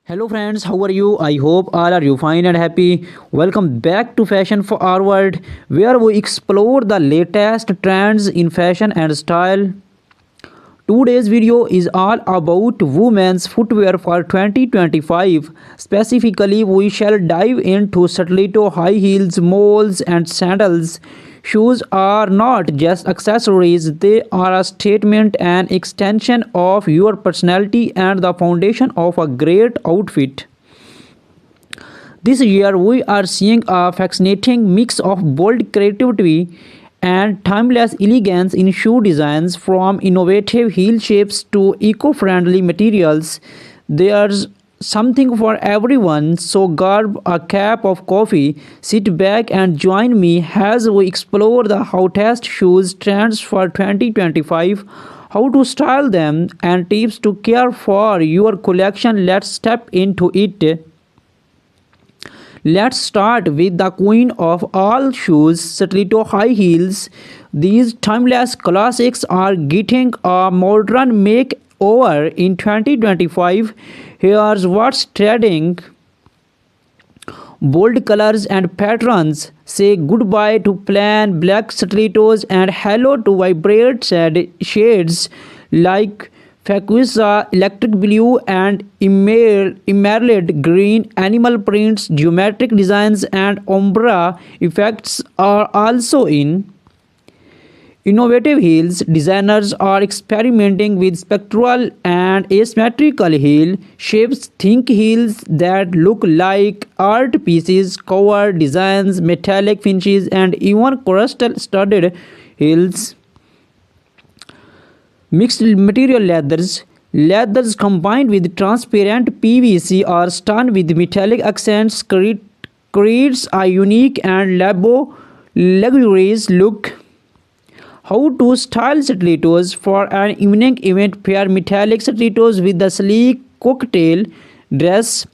Hello friends, how are you? I hope all are you fine and happy. Welcome back to Fashion Forward, where we explore the latest trends in fashion and style. Today's video is all about women's footwear for 2025. Specifically, we shall dive into stiletto high heels, moles, and sandals. Shoes are not just accessories, they are a statement and extension of your personality and the foundation of a great outfit. This year, we are seeing a fascinating mix of bold creativity and timeless elegance in shoe designs, from innovative heel shapes to eco friendly materials. There's something for everyone, so grab a cup of coffee, sit back, and join me as we explore the hottest shoes trends for 2025, how to style them, and tips to care for your collection. Let's step into it. Let's start with the queen of all shoes, stiletto high heels. These timeless classics are getting a modern makeover in 2025. Here's what's trending. Bold colors and patterns. Say goodbye to plain black stilettos and hello to vibrant shades like fuchsia, electric blue, and emerald green. Animal prints, geometric designs, and ombre effects are also in. Innovative heels. Designers are experimenting with spectral and asymmetrical heel shapes. Think heels that look like art pieces, cover designs, metallic finishes, and even crystal studded heels. Mixed material leathers. Leathers combined with transparent PVC or stone with metallic accents creates a unique and luxurious look. How to style stilettos for an evening event. Pair metallic stilettos with the sleek cocktail dress.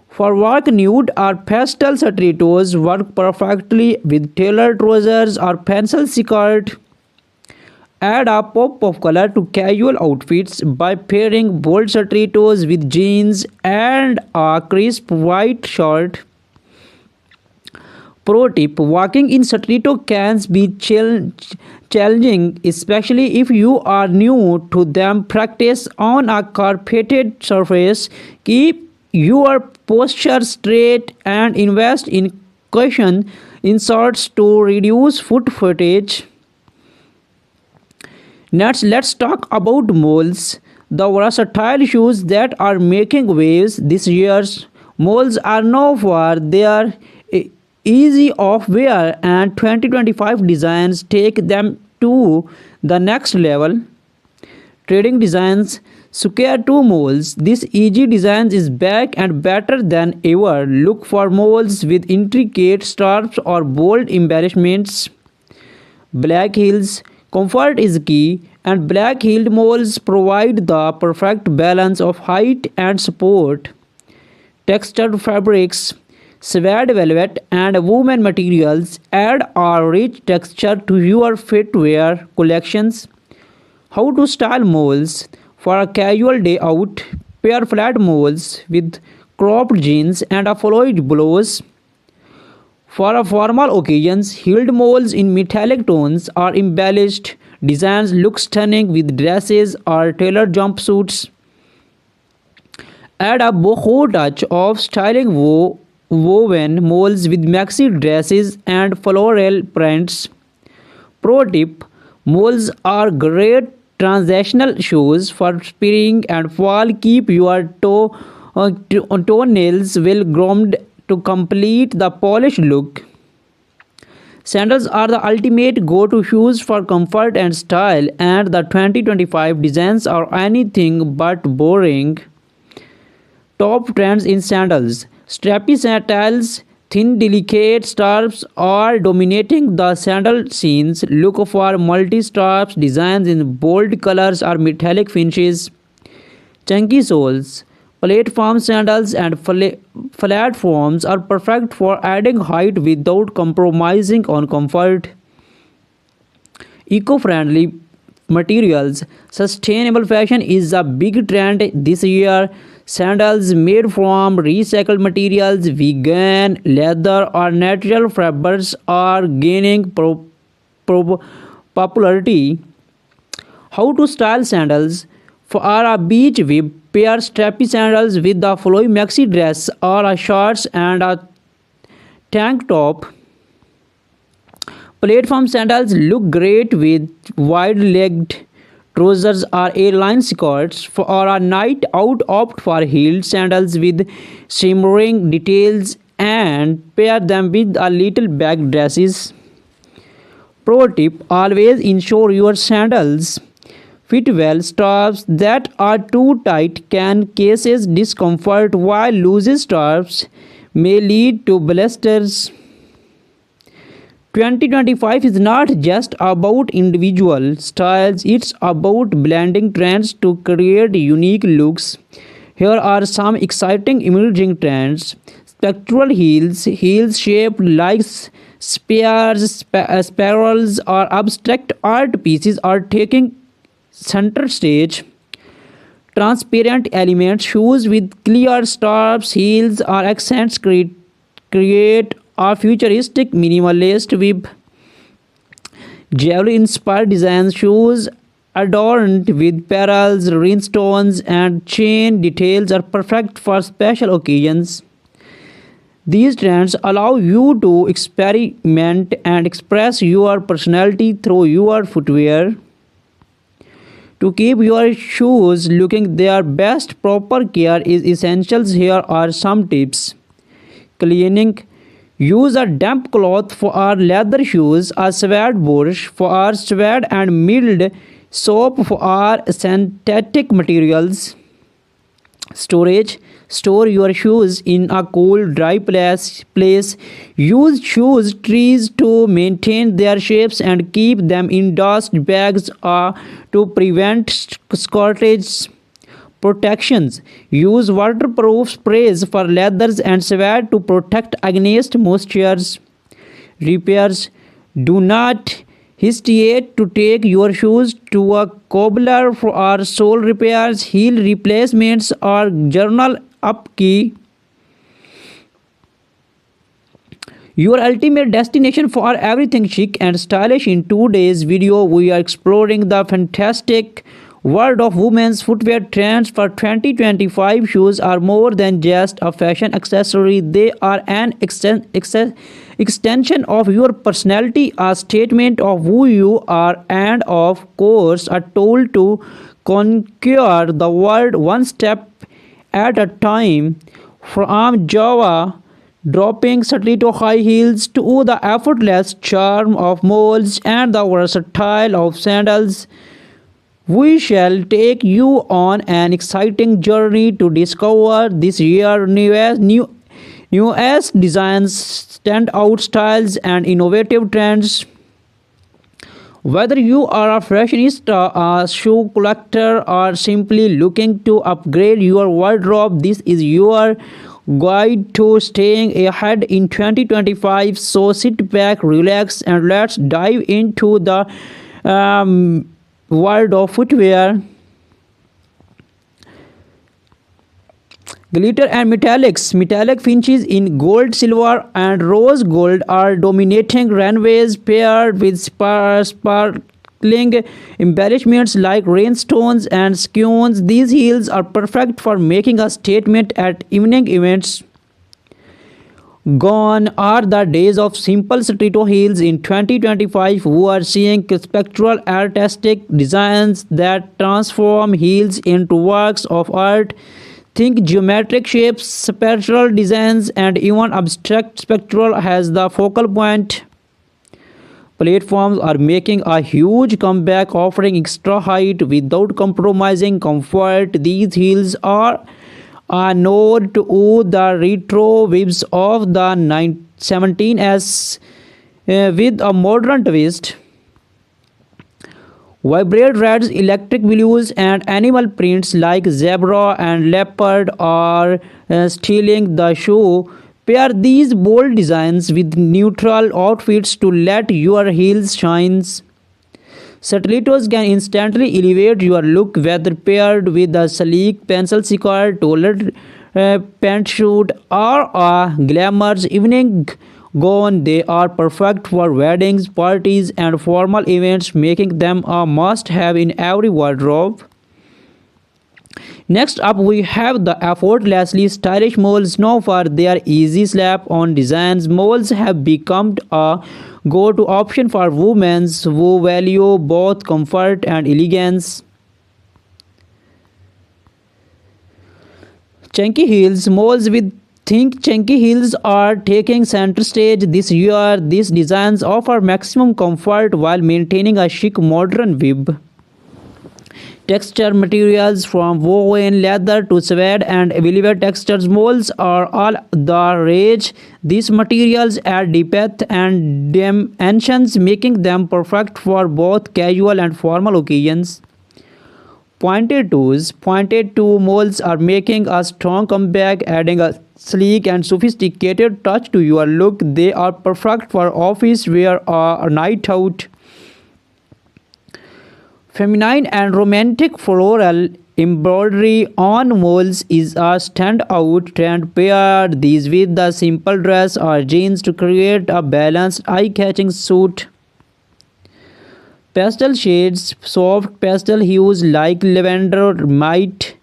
For work, nude or pastel stilettos work perfectly with tailored trousers or pencil skirt. Add a pop of color to casual outfits by pairing bold stilettos with jeans and a crisp white shirt. Pro tip: walking in stiletto can be challenging, especially if you are new to them. Practice on a carpeted surface. Keep your posture straight and invest in cushion inserts to reduce foot footage. Next, let's talk about moles, the versatile shoes that are making waves this year. Moles are known for their easy of wear, and 2025 designs take them to the next level. Trading designs. Square 2 moles. This easy design is back and better than ever. Look for moles with intricate straps or bold embellishments. Black heels. Comfort is key, and black heeled moles provide the perfect balance of height and support. Textured fabrics, suede velvet, and woven materials add a rich texture to your footwear collections. How to style moles for a casual day out. Pair flat moles with cropped jeans and a flowy blouse. For a formal occasions, heeled moles in metallic tones or embellished designs look stunning with dresses or tailored jumpsuits. Add a boho touch of styling woven moles with maxi dresses and floral prints. Pro tip: moles are great transitional shoes for spring and fall. Keep your toenails well groomed to complete the polished look. Sandals are the ultimate go-to shoes for comfort and style, and the 2025 designs are anything but boring. Top trends in sandals. Strappy sandals, thin delicate straps are dominating the sandal scenes. Look for multi-straps designs in bold colors or metallic finishes. Chunky soles. Platform sandals and platforms are perfect for adding height without compromising on comfort. Eco-friendly materials. Sustainable fashion is a big trend this year. Sandals made from recycled materials, vegan, leather, or natural fibers are gaining pro- popularity. How to style sandals? For a beach, we pair strappy sandals with a flowy maxi dress or a shorts and a tank top. Platform sandals look great with wide-legged trousers or A-line skirts. For a night out, opt for heeled sandals with shimmering details and pair them with a little bag dresses. Pro tip: always ensure your sandals fit well. Straps that are too tight can cause discomfort, while loose straps may lead to blisters. 2025 is not just about individual styles, it's about blending trends to create unique looks. Here are some exciting emerging trends. Spectral heels, heels shaped like spears, spirals, or abstract art pieces are taking center stage. Transparent elements, shoes with clear straps, heels, or accents create a futuristic minimalist with jewelry inspired designs. Shoes adorned with pearls, rhinestones, and chain details are perfect for special occasions. These trends allow you to experiment and express your personality through your footwear. To keep your shoes looking their best, proper care is essential. Here are some tips. Cleaning: use a damp cloth for our leather shoes, a suede brush for our suede, and mild soap for our synthetic materials. Storage: store your shoes in a cool, dry place. Use shoes trees to maintain their shapes and keep them in dust bags to prevent scorches. Protections: use waterproof sprays for leathers and suede to protect against moistures. Repairs: do not hesitate to take your shoes to a cobbler for our sole repairs, heel replacements, or journal upkeep. Your ultimate destination for everything chic and stylish. In today's video, we are exploring the fantastic world of women's footwear trends for 2025. Shoes are more than just a fashion accessory, they are an extension of your personality, a statement of who you are, and of course, a tool to conquer the world one step at a time. From Java dropping stiletto high heels to the effortless charm of moles and the versatile of sandals, we shall take you on an exciting journey to discover this year's newest designs, standout styles, and innovative trends. Whether you are a fashionista, a shoe collector, or simply looking to upgrade your wardrobe, this is your guide to staying ahead in 2025. So sit back, relax, and let's dive into the world of footwear. Glitter and metallics. Metallic finishes in gold, silver, and rose gold are dominating runways, paired with sparkling embellishments like rhinestones and skeins. These heels are perfect for making a statement at evening events. Gone are the days of simple stiletto heels. In 2025, we are seeing spectral artistic designs that transform heels into works of art. Think geometric shapes, spectral designs, and even abstract spectral has the focal point. Platforms are making a huge comeback, offering extra height without compromising comfort. These heels are a nod to the retro vibes of the 17s with a modern twist. Vibrant reds, electric blues, and animal prints like zebra and leopard are stealing the show. Pair these bold designs with neutral outfits to let your heels shine. Stilettos can instantly elevate your look, whether paired with a sleek pencil skirt, tailored pantsuit, or a glamorous evening gown. They are perfect for weddings, parties, and formal events, making them a must-have in every wardrobe. Next up, we have the effortlessly stylish moles. Known for their easy slap-on designs, moles have become a go-to option for women who value both comfort and elegance. Chunky heels, moles with think chunky heels are taking center stage this year. These designs offer maximum comfort while maintaining a chic modern vibe. Texture materials from woven leather to suede and velvet textures molds are all the rage. These materials add depth and dimensions, making them perfect for both casual and formal occasions. Pointed toe molds are making a strong comeback, adding a sleek and sophisticated touch to your look. They are perfect for office wear or a night out. Feminine and romantic floral embroidery on molds is a standout trend. Pair these with the simple dress or jeans to create a balanced, eye-catching suit. Pastel shades, soft pastel hues like lavender, might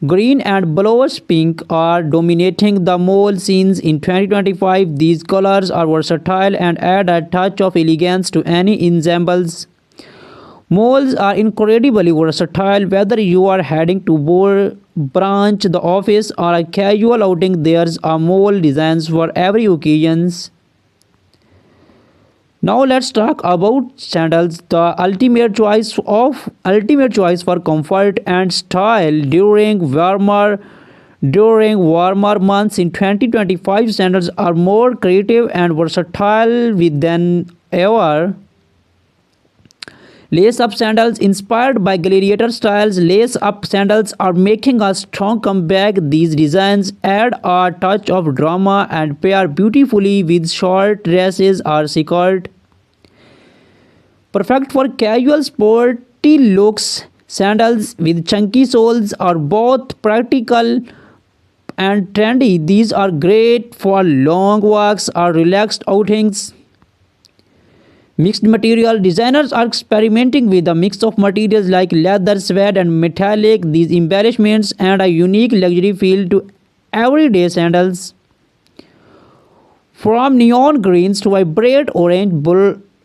green, and bluish pink are dominating the mall scenes in 2025. These colors are versatile and add a touch of elegance to any ensembles. Malls are incredibly versatile, whether you are heading to branch, the office, or a casual outing. There's a mall designs for every occasion. Now let's talk about sandals, the ultimate choice for comfort and style during warmer months in 2025. Sandals are more creative and versatile than ever. Lace up sandals inspired by gladiator styles. Lace up sandals are making a strong comeback. These designs add a touch of drama and pair beautifully with short dresses or skirt. Perfect for casual sporty looks, sandals with chunky soles are both practical and trendy. These are great for long walks or relaxed outings. Mixed material designers are experimenting with a mix of materials like leather, suede, and metallic. These embellishments add a unique luxury feel to everyday sandals. From neon greens to vibrant orange,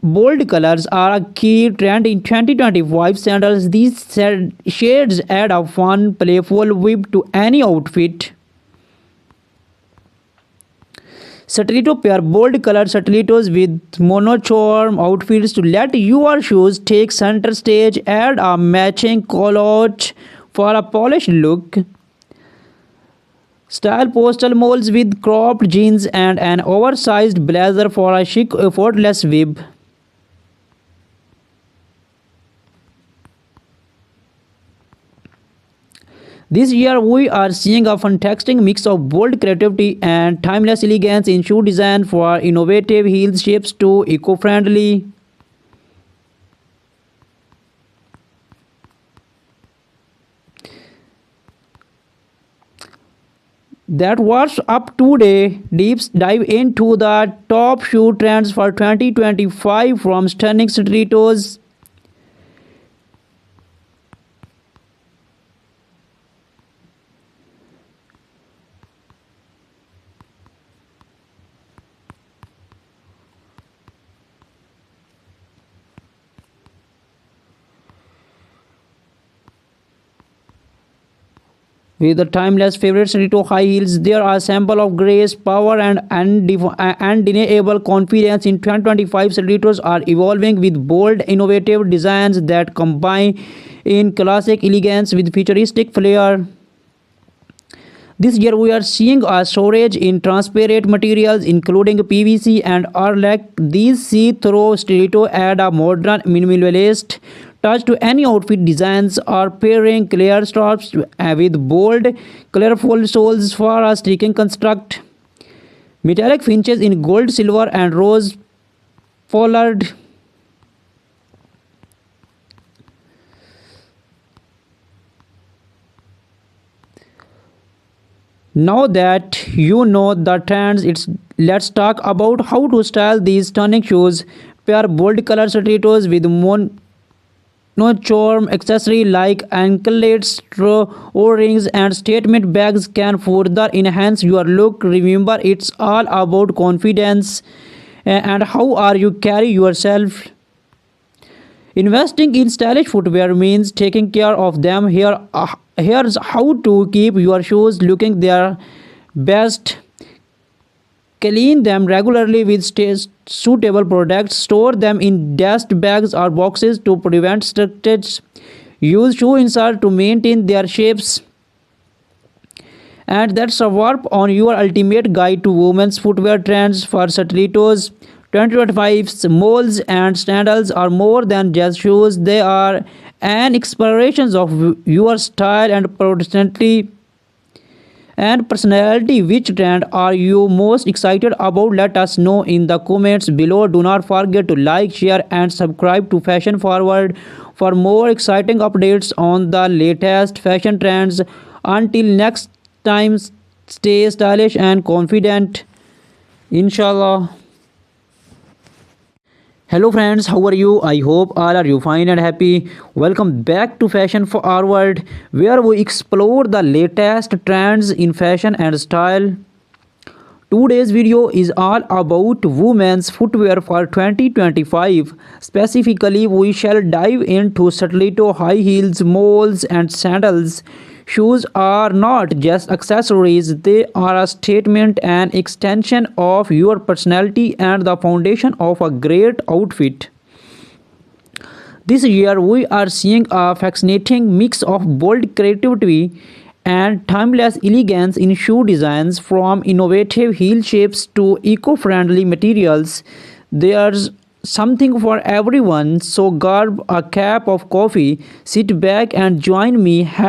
bold colors are a key trend in 2025 sandals. These shades add a fun, playful vibe to any outfit. Stiletto pair bold colored stilettos with monochrome outfits to let your shoes take center stage. Add a matching culotte for a polished look. Style postal molds with cropped jeans and an oversized blazer for a chic, effortless vibe. This year, we are seeing a fantastic mix of bold creativity and timeless elegance in shoe design, for innovative heel shapes to eco-friendly. That was up today. Deep dive into the top shoe trends for 2025, from stunning stilettos. With the timeless favorite stiletto high heels, they are a sample of grace, power, and undeniable confidence. In 2025, stilettos are evolving with bold, innovative designs that combine in classic elegance with futuristic flair. This year, we are seeing a shortage in transparent materials, including PVC and Arlac. These see-through stiletto add a modern, minimalist touch to any outfit designs, or pairing clear straps with bold, colorful soles for a striking construct. Metallic finishes in gold, silver, and rose pollard Now that you know the trends, let's talk about how to style these stunning shoes. Pair bold color stilettos with charm accessory like anklets, O-rings, and statement bags can further enhance your look. Remember, it's all about confidence and how are you carry yourself. Investing in stylish footwear means taking care of them. Here's how to keep your shoes looking their best. Clean them regularly with suitable products. Store them in dust bags or boxes to prevent stretches. Use shoe insert to maintain their shapes. And that's a wrap on your ultimate guide to women's footwear trends for stilettos. 2025's molds and sandals are more than just shoes. They are an exploration of your style and personality. Which trend are you most excited about? Let us know in the comments below. Do not forget to like, share, and subscribe to Fashion Forward for more exciting updates on the latest fashion trends. Until next time, stay stylish and confident. Inshallah. Hello friends, how are you? I hope all are you fine and happy. Welcome back to Fashion Forward, where we explore the latest trends in fashion and style. Today's video is all about women's footwear for 2025. Specifically, we shall dive into stiletto, high heels, moles, and sandals. Shoes are not just accessories, they are a statement and extension of your personality and the foundation of a great outfit. This year, we are seeing a fascinating mix of bold creativity and timeless elegance in shoe designs, from innovative heel shapes to eco-friendly materials. There's something for everyone, so grab a cup of coffee, sit back and join me as